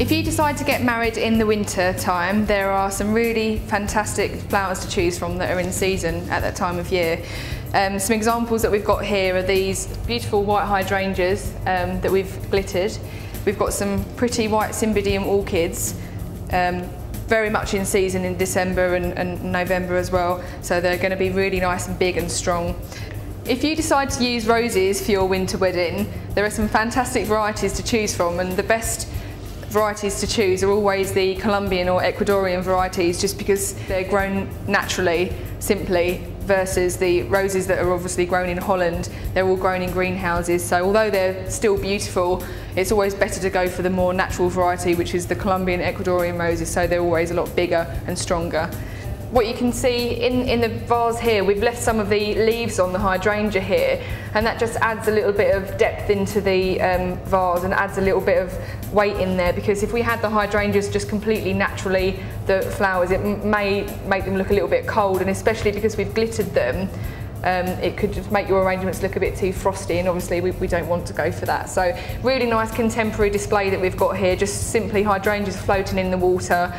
If you decide to get married in the winter time, there are some really fantastic flowers to choose from that are in season at that time of year. Some examples that we've got here are these beautiful white hydrangeas that we've glittered. We've got some pretty white cymbidium orchids, very much in season in December and November as well, so they're going to be really nice and big and strong. If you decide to use roses for your winter wedding, there are some fantastic varieties to choose from, and the best varieties to choose are always the Colombian or Ecuadorian varieties, just because they're grown naturally, simply, versus the roses that are obviously grown in Holland. They're all grown in greenhouses, so although they're still beautiful, it's always better to go for the more natural variety, which is the Colombian Ecuadorian roses, so they're always a lot bigger and stronger. What you can see in the vase here, we've left some of the leaves on the hydrangea here, and that just adds a little bit of depth into the vase and adds a little bit of weight in there, because if we had the hydrangeas just completely naturally, the flowers, it may make them look a little bit cold, and especially because we've glittered them, it could just make your arrangements look a bit too frosty, and obviously we don't want to go for that. So really nice contemporary display that we've got here, just simply hydrangeas floating in the water.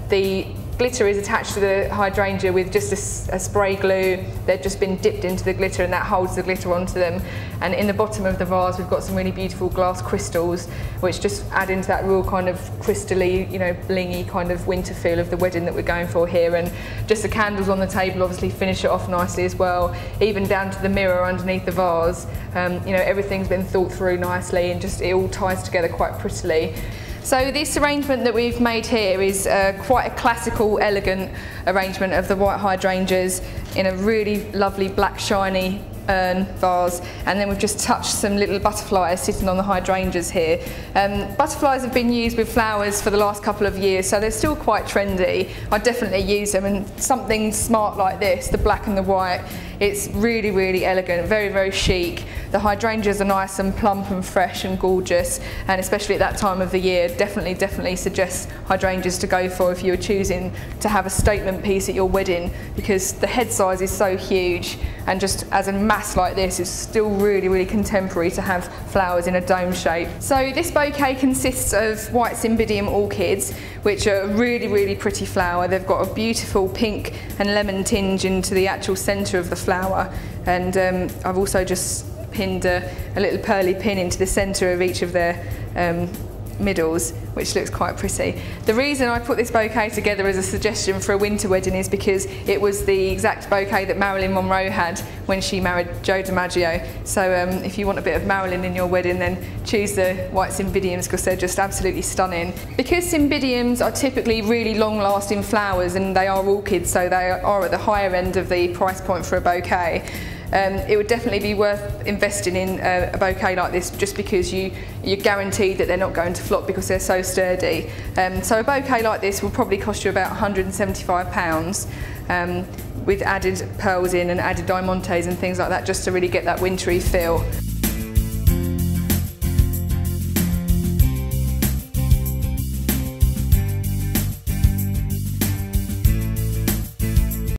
The glitter is attached to the hydrangea with just a spray glue. They've just been dipped into the glitter, and that holds the glitter onto them. And in the bottom of the vase we've got some really beautiful glass crystals, which just add into that real kind of crystally, you know, blingy kind of winter feel of the wedding that we're going for here. And just the candles on the table obviously finish it off nicely as well, even down to the mirror underneath the vase. You know, everything's been thought through nicely, and just it all ties together quite prettily. So this arrangement that we've made here is quite a classical, elegant arrangement of the white hydrangeas in a really lovely black shiny urn vase, and then we've just touched some little butterflies sitting on the hydrangeas here. Butterflies have been used with flowers for the last couple of years, so they're still quite trendy. I definitely use them, and something smart like this, the black and the white, it's really, really elegant, very, very chic. The hydrangeas are nice and plump and fresh and gorgeous, and especially at that time of the year, definitely suggest hydrangeas to go for if you're choosing to have a statement piece at your wedding, because the head size is so huge, and just as a mass like this, it's still really, really contemporary to have flowers in a dome shape. So this bouquet consists of white cymbidium orchids, which are a really, really pretty flower. They've got a beautiful pink and lemon tinge into the actual centre of the flower, and I've also just pinned a little pearly pin into the centre of each of their middles, which looks quite pretty. The reason I put this bouquet together as a suggestion for a winter wedding is because it was the exact bouquet that Marilyn Monroe had when she married Joe DiMaggio. So if you want a bit of Marilyn in your wedding, then choose the white cymbidiums, because they're just absolutely stunning. Because cymbidiums are typically really long-lasting flowers, and they are orchids, so they are at the higher end of the price point for a bouquet. It would definitely be worth investing in a bouquet like this, just because you're guaranteed that they're not going to flop because they're so sturdy. So a bouquet like this will probably cost you about £175 with added pearls in and added diamantes and things like that, just to really get that wintry feel.